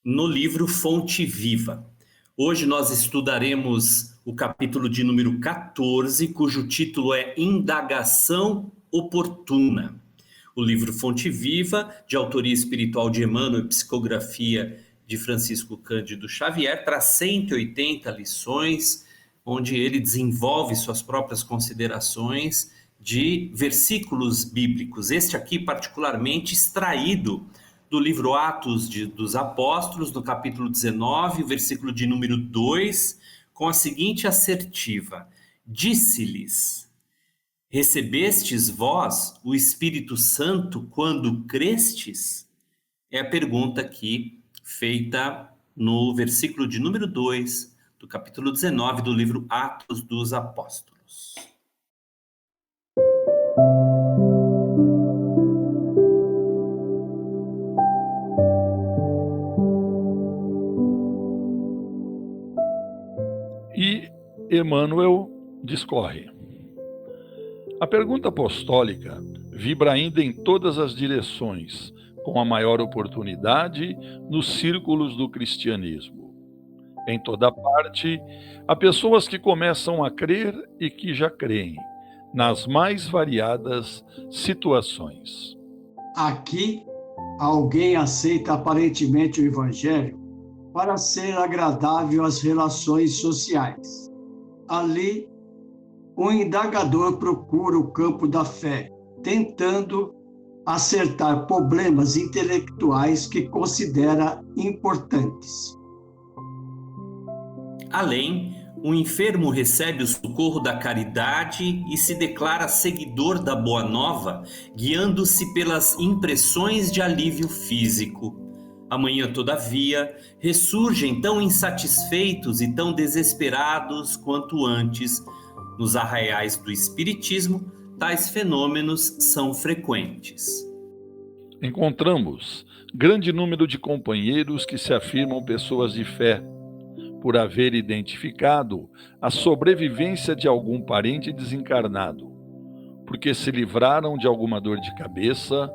[SPEAKER 2] no livro Fonte Viva. Hoje nós estudaremos o capítulo de número 14, cujo título é Indagação Oportuna. O livro Fonte Viva, de autoria espiritual de Emmanuel e psicografia de Francisco Cândido Xavier, traz 180 lições, onde ele desenvolve suas próprias considerações de versículos bíblicos. Este aqui, particularmente, extraído do livro Atos dos Apóstolos, no capítulo 19, versículo de número 2, com a seguinte assertiva: Disse-lhes: recebestes vós o Espírito Santo quando crestes? É a pergunta aqui feita no versículo de número 2, do capítulo 19 do livro Atos dos Apóstolos.
[SPEAKER 4] E Emmanuel discorre. A pergunta apostólica vibra ainda em todas as direções, com a maior oportunidade nos círculos do cristianismo. Em toda parte, há pessoas que começam a crer e que já creem, nas mais variadas situações.
[SPEAKER 3] Aqui, alguém aceita aparentemente o Evangelho para ser agradável às relações sociais. Ali, o indagador procura o campo da fé, tentando acertar problemas intelectuais que considera importantes.
[SPEAKER 2] Além, o enfermo recebe o socorro da caridade e se declara seguidor da Boa Nova, guiando-se pelas impressões de alívio físico. Amanhã, todavia, ressurgem tão insatisfeitos e tão desesperados quanto antes. Nos arraiais do Espiritismo, tais fenômenos são frequentes.
[SPEAKER 4] Encontramos grande número de companheiros que se afirmam pessoas de fé, por haver identificado a sobrevivência de algum parente desencarnado, porque se livraram de alguma dor de cabeça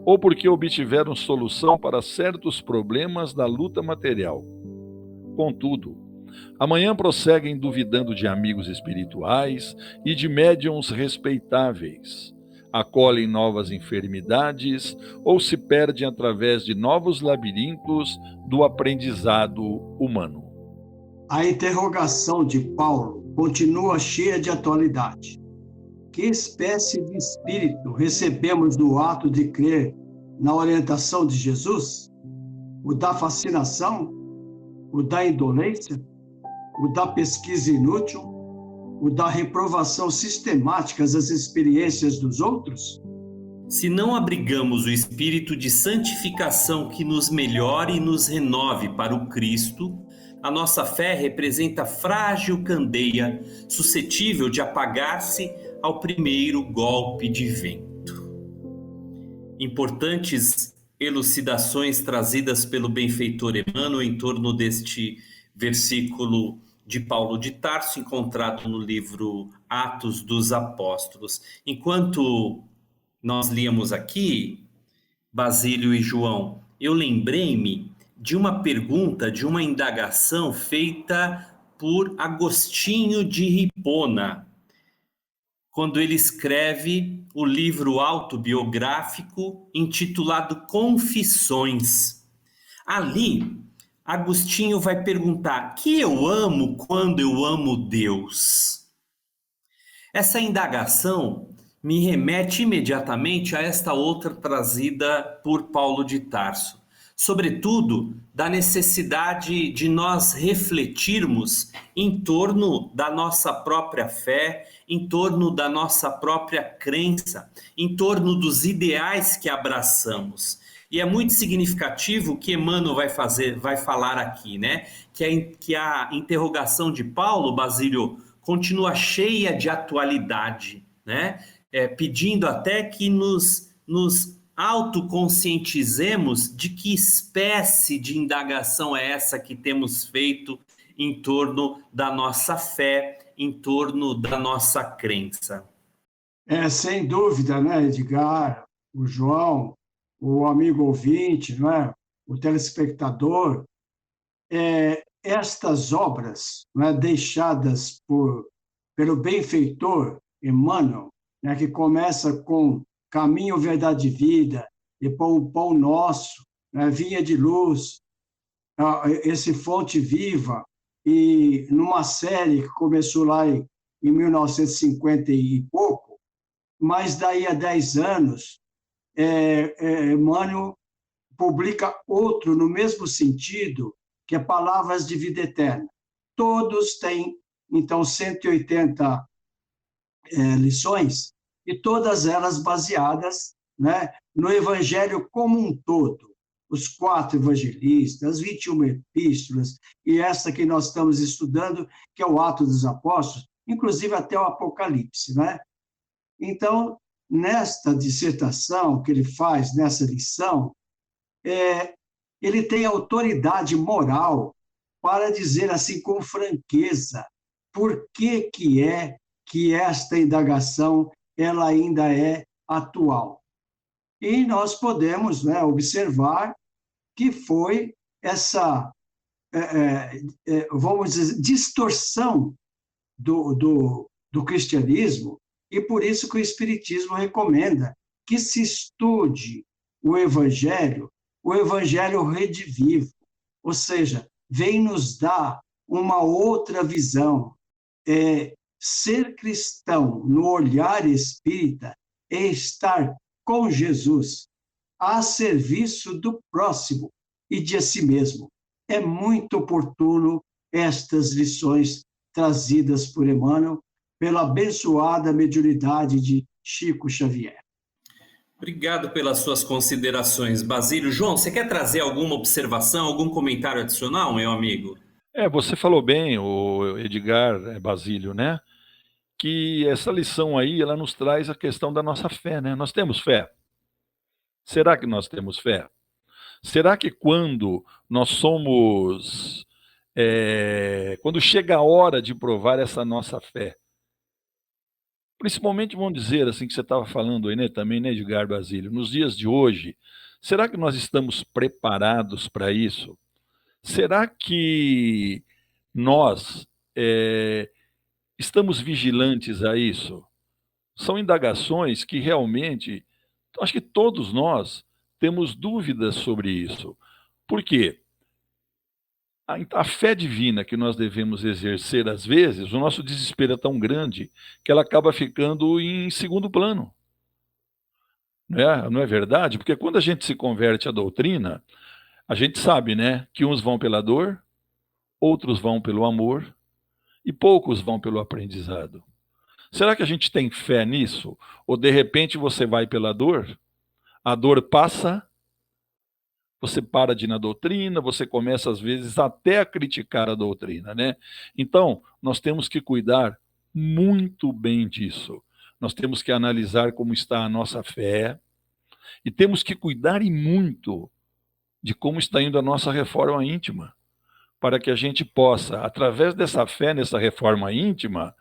[SPEAKER 4] ou porque obtiveram solução para certos problemas da luta material. Contudo, amanhã prosseguem duvidando de amigos espirituais e de médiuns respeitáveis, acolhem novas enfermidades ou se perdem através de novos labirintos do aprendizado humano.
[SPEAKER 3] A interrogação de Paulo continua cheia de atualidade. Que espécie de espírito recebemos no ato de crer na orientação de Jesus? O da fascinação? O da indolência? O da pesquisa inútil? O da reprovação sistemática das experiências dos outros?
[SPEAKER 2] Se não abrigamos o espírito de santificação que nos melhore e nos renove para o Cristo, a nossa fé representa frágil candeia, suscetível de apagar-se ao primeiro golpe de vento. Importantes elucidações trazidas pelo benfeitor Emmanuel em torno deste versículo de Paulo de Tarso, encontrado no livro Atos dos Apóstolos. Enquanto nós líamos aqui, Basílio e João, eu lembrei-me de uma pergunta, de uma indagação feita por Agostinho de Hipona, quando ele escreve o livro autobiográfico intitulado Confissões. Ali, Agostinho vai perguntar: que eu amo quando eu amo Deus? Essa indagação me remete imediatamente a esta outra trazida por Paulo de Tarso, sobretudo da necessidade de nós refletirmos em torno da nossa própria fé, em torno da nossa própria crença, em torno dos ideais que abraçamos. E é muito significativo o que Emmanuel vai falar aqui, né? Que a interrogação de Paulo, Basílio, continua cheia de atualidade, né? Pedindo até que nos autoconscientizemos de que espécie de indagação é essa que temos feito em torno da nossa fé, em torno da nossa crença.
[SPEAKER 3] Sem dúvida, né, Edgar, o João, o amigo ouvinte, não é? O telespectador, estas obras, não é, deixadas pelo benfeitor Emmanuel, né, que começa com Caminho, Verdade e Vida, depois o Pão Nosso, né, Vinha de Luz, esse Fonte Viva, e numa série que começou lá em 1950 e pouco, mas daí a 10 anos, Emmanuel publica outro no mesmo sentido, que é Palavras de Vida Eterna. Todos têm, então, 180 lições, e todas elas baseadas, né, no Evangelho como um todo. Os 4 evangelistas, as 21 epístolas, e essa que nós estamos estudando, que é o Atos dos Apóstolos, inclusive até o Apocalipse, né? Então, nesta dissertação que ele faz, nessa lição, ele tem autoridade moral para dizer assim com franqueza por que esta indagação ela ainda é atual. E nós podemos, né, observar que foi essa, vamos dizer, distorção do cristianismo, e por isso que o Espiritismo recomenda que se estude o Evangelho redivivo, ou seja, vem nos dar uma outra visão. Ser cristão no olhar espírita é estar com Jesus, a serviço do próximo e de si mesmo. É muito oportuno estas lições trazidas por Emmanuel, pela abençoada mediunidade de Chico Xavier.
[SPEAKER 2] Obrigado pelas suas considerações, Basílio. João, você quer trazer alguma observação, algum comentário adicional, meu amigo?
[SPEAKER 4] Você falou bem, o Edgar Basílio, né? Que essa lição aí, ela nos traz a questão da nossa fé, né? Nós temos fé? Será que nós temos fé? Será que quando nós somos... quando chega a hora de provar essa nossa fé, principalmente, vamos dizer, assim, que você estava falando aí, né, também, né, Edgar Basílio, nos dias de hoje, será que nós estamos preparados para isso? Será que nós estamos vigilantes a isso? São indagações que realmente, acho que todos nós temos dúvidas sobre isso. Por quê? A fé divina que nós devemos exercer, às vezes, o nosso desespero é tão grande que ela acaba ficando em segundo plano. Não é verdade? Porque quando a gente se converte à doutrina, a gente sabe, né, que uns vão pela dor, outros vão pelo amor e poucos vão pelo aprendizado. Será que a gente tem fé nisso? Ou de repente você vai pela dor, a dor passa, você para de ir na doutrina, você começa às vezes até a criticar a doutrina, né? Então, nós temos que cuidar muito bem disso. Nós temos que analisar como está a nossa fé e temos que cuidar e muito de como está indo a nossa reforma íntima. para que a gente possa, através dessa fé, nessa reforma íntima,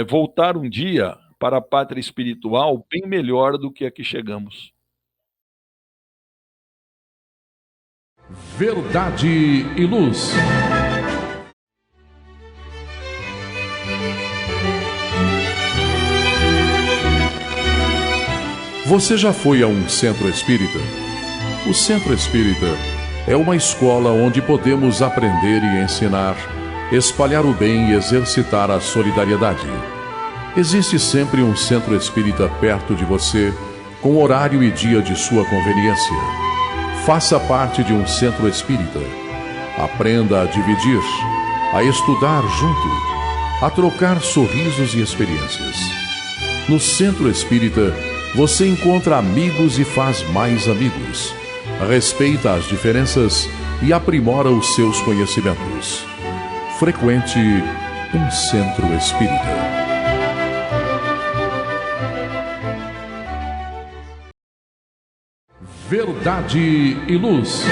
[SPEAKER 4] voltar um dia para a pátria espiritual bem melhor do que a que chegamos.
[SPEAKER 1] Verdade e Luz. Você já foi a um centro espírita? O centro espírita é uma escola onde podemos aprender e ensinar, espalhar o bem e exercitar a solidariedade. Existe sempre um centro espírita perto de você, com horário e dia de sua conveniência. Faça parte de um centro espírita. Aprenda a dividir, a estudar junto, a trocar sorrisos e experiências. No centro espírita, você encontra amigos e faz mais amigos. Respeita as diferenças e aprimora os seus conhecimentos. Frequente um centro espírita. Verdade e Luz.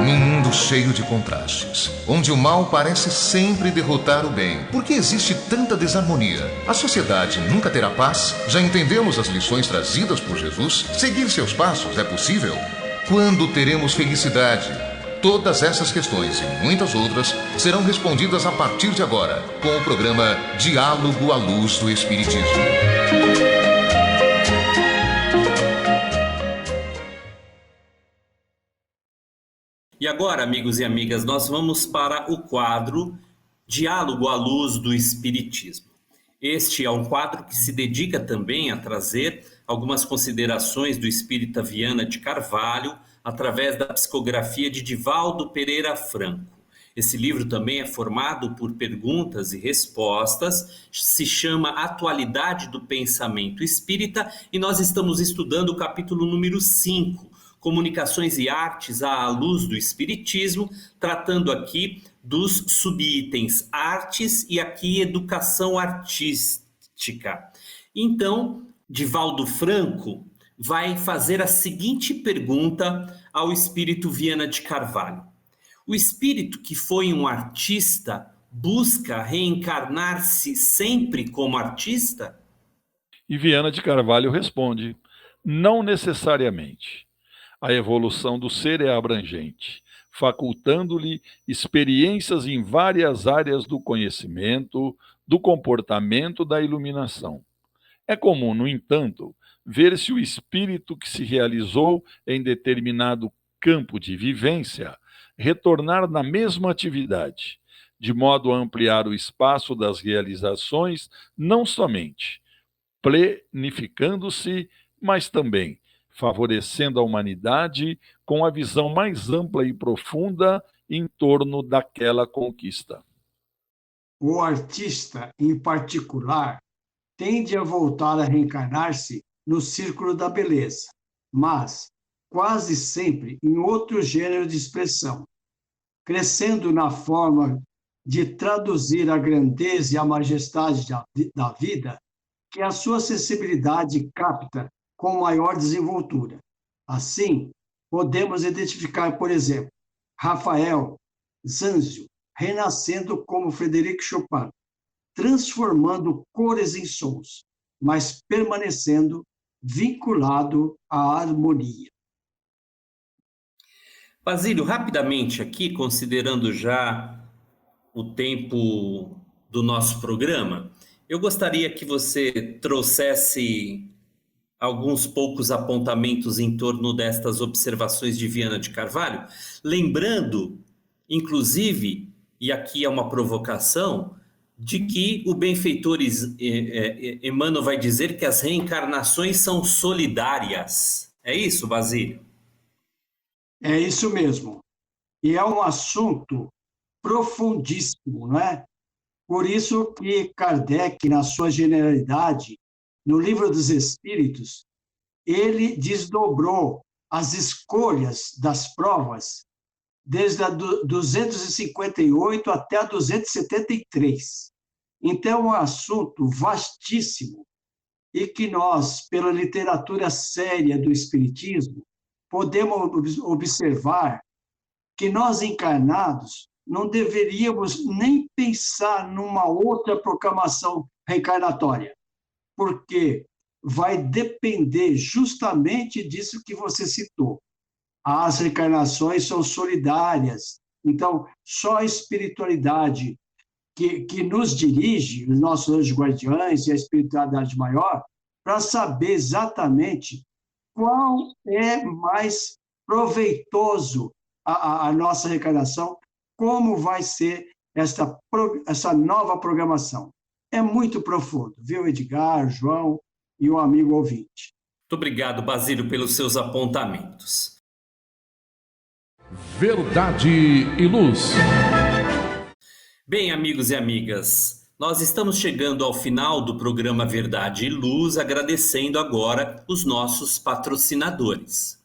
[SPEAKER 5] Num mundo cheio de contrastes, onde o mal parece sempre derrotar o bem, por que existe tanta desarmonia? A sociedade nunca terá paz? Já entendemos as lições trazidas por Jesus? Seguir seus passos é possível? Quando teremos felicidade? Todas essas questões e muitas outras serão respondidas a partir de agora, com o programa Diálogo à Luz do Espiritismo.
[SPEAKER 2] E agora, amigos e amigas, nós vamos para o quadro Diálogo à Luz do Espiritismo. Este é um quadro que se dedica também a trazer algumas considerações do espírita Viana de Carvalho através da psicografia de Divaldo Pereira Franco. Esse livro também é formado por perguntas e respostas, se chama Atualidade do Pensamento Espírita e nós estamos estudando o capítulo número 5, Comunicações e Artes à Luz do Espiritismo, tratando aqui dos subitens artes e aqui educação artística. Então, Divaldo Franco vai fazer a seguinte pergunta ao espírito Viana de Carvalho. O espírito que foi um artista busca reencarnar-se sempre como artista?
[SPEAKER 4] E Viana de Carvalho responde: não necessariamente. A evolução do ser é abrangente, facultando-lhe experiências em várias áreas do conhecimento, do comportamento, da iluminação. É comum, no entanto, ver-se o espírito que se realizou em determinado campo de vivência retornar na mesma atividade, de modo a ampliar o espaço das realizações, não somente planificando-se, mas também favorecendo a humanidade com a visão mais ampla e profunda em torno daquela conquista.
[SPEAKER 3] O artista, em particular, tende a voltar a reencarnar-se no círculo da beleza, mas quase sempre em outro gênero de expressão, crescendo na forma de traduzir a grandeza e a majestade da vida que a sua sensibilidade capta com maior desenvoltura. Assim, podemos identificar, por exemplo, Rafael Zanzio, renascendo como Frederic Chopin, transformando cores em sons, mas permanecendo vinculado à harmonia.
[SPEAKER 2] Basílio, rapidamente aqui, considerando já o tempo do nosso programa, eu gostaria que você trouxesse alguns poucos apontamentos em torno destas observações de Viana de Carvalho, lembrando, inclusive, e aqui é uma provocação, de que o benfeitor Emmanuel vai dizer que as reencarnações são solidárias. É isso, Basílio?
[SPEAKER 3] É isso mesmo. E é um assunto profundíssimo, não é? Por isso que Kardec, na sua generalidade, no Livro dos Espíritos, ele desdobrou as escolhas das provas desde a 258 até a 273. Então, é um assunto vastíssimo e que nós, pela literatura séria do Espiritismo, podemos observar que nós encarnados não deveríamos nem pensar numa outra programação reencarnatória, porque vai depender justamente disso que você citou. As reencarnações são solidárias, então só a espiritualidade que nos dirige, os nossos anjos guardiães e a espiritualidade maior, para saber exatamente qual é mais proveitoso a nossa reencarnação, como vai ser essa nova programação. É muito profundo, viu, Edgar, João e o amigo ouvinte.
[SPEAKER 2] Muito obrigado, Basílio, pelos seus apontamentos.
[SPEAKER 1] Verdade e Luz.
[SPEAKER 2] Bem, amigos e amigas, nós estamos chegando ao final do programa Verdade e Luz, agradecendo agora os nossos patrocinadores.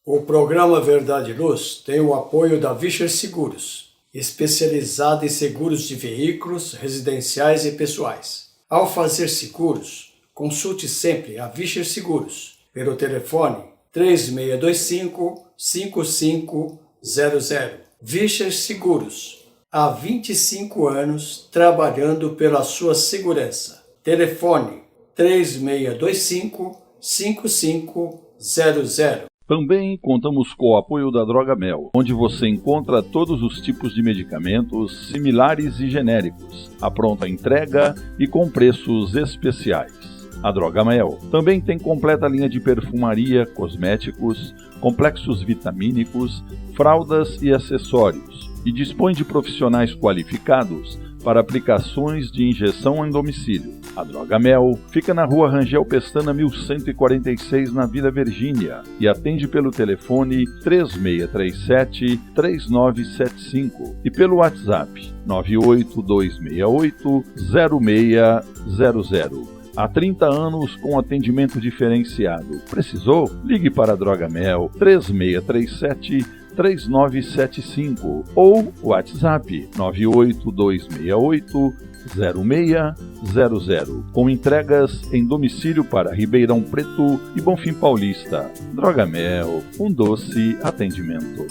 [SPEAKER 3] O programa Verdade e Luz tem o apoio da Vischer Seguros, especializada em seguros de veículos, residenciais e pessoais. Ao fazer seguros, consulte sempre a Vischer Seguros pelo telefone 3625-5500. Vischer Seguros, há 25 anos trabalhando pela sua segurança. Telefone 3625-5500.
[SPEAKER 4] Também contamos com o apoio da Droga Mel, onde você encontra todos os tipos de medicamentos similares e genéricos, à pronta entrega e com preços especiais. A Droga Mel também tem completa linha de perfumaria, cosméticos, complexos vitamínicos, fraldas e acessórios, e dispõe de profissionais qualificados para aplicações de injeção em domicílio. A Droga Mel fica na Rua Rangel Pestana 1146, na Vila Virgínia, e atende pelo telefone 3637-3975 e pelo WhatsApp 98268-0600. Há 30 anos com atendimento diferenciado. Precisou? Ligue para a Droga Mel 3637-3975 ou WhatsApp 98268-0600, com entregas em domicílio para Ribeirão Preto e Bonfim Paulista. Droga Mel, um doce atendimento.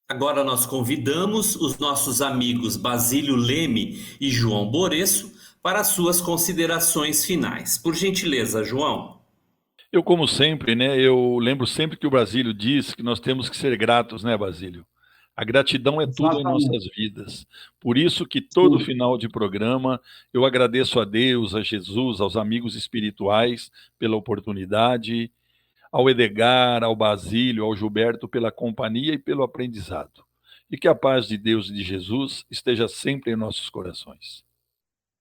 [SPEAKER 2] Agora nós convidamos os nossos amigos Basílio Leme e João Boreço para as suas considerações finais. Por gentileza, João.
[SPEAKER 4] Eu, como sempre, eu lembro sempre que o Basílio diz que nós temos que ser gratos, Basílio? A gratidão é tudo em nossas vidas. Por isso que todo final de programa eu agradeço a Deus, a Jesus, aos amigos espirituais pela oportunidade, ao Edgar, ao Basílio, ao Gilberto pela companhia e pelo aprendizado. E que a paz de Deus e de Jesus esteja sempre em nossos corações.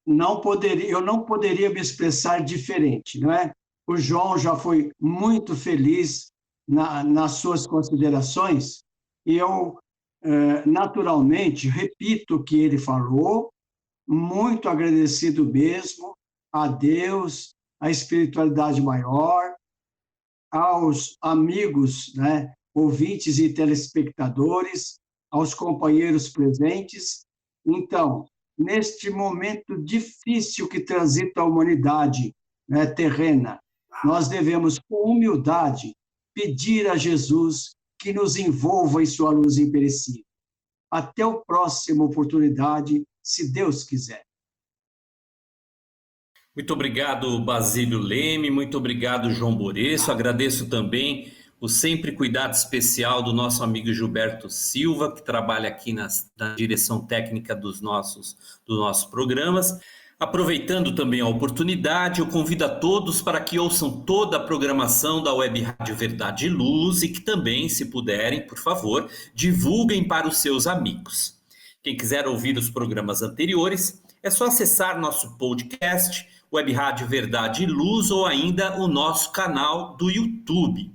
[SPEAKER 3] Eu não poderia me expressar diferente, não é? O João já foi muito feliz nas suas considerações e eu, naturalmente, repito o que ele falou, muito agradecido mesmo a Deus, à espiritualidade maior, aos amigos, ouvintes e telespectadores, aos companheiros presentes. Então, neste momento difícil que transita a humanidade terrena, nós devemos, com humildade, pedir a Jesus que nos envolva em sua luz imperecível. Até a próxima oportunidade, se Deus quiser.
[SPEAKER 2] Muito obrigado, Basílio Leme, muito obrigado, João Boreço. Agradeço também o sempre cuidado especial do nosso amigo Gilberto Silva, que trabalha aqui na direção técnica dos nossos programas. Aproveitando também a oportunidade, eu convido a todos para que ouçam toda a programação da Web Rádio Verdade e Luz e que também, se puderem, por favor, divulguem para os seus amigos. Quem quiser ouvir os programas anteriores, é só acessar nosso podcast, Web Rádio Verdade e Luz, ou ainda o nosso canal do YouTube.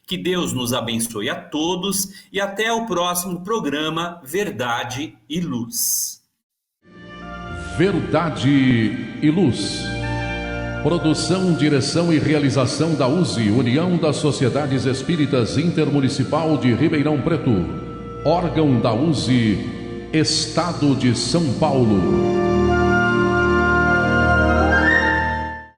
[SPEAKER 2] Que Deus nos abençoe a todos e até o próximo programa Verdade e Luz.
[SPEAKER 1] Verdade e Luz. Produção, direção e realização da USE, União das Sociedades Espíritas Intermunicipal de Ribeirão Preto. Órgão da USE, Estado de São Paulo.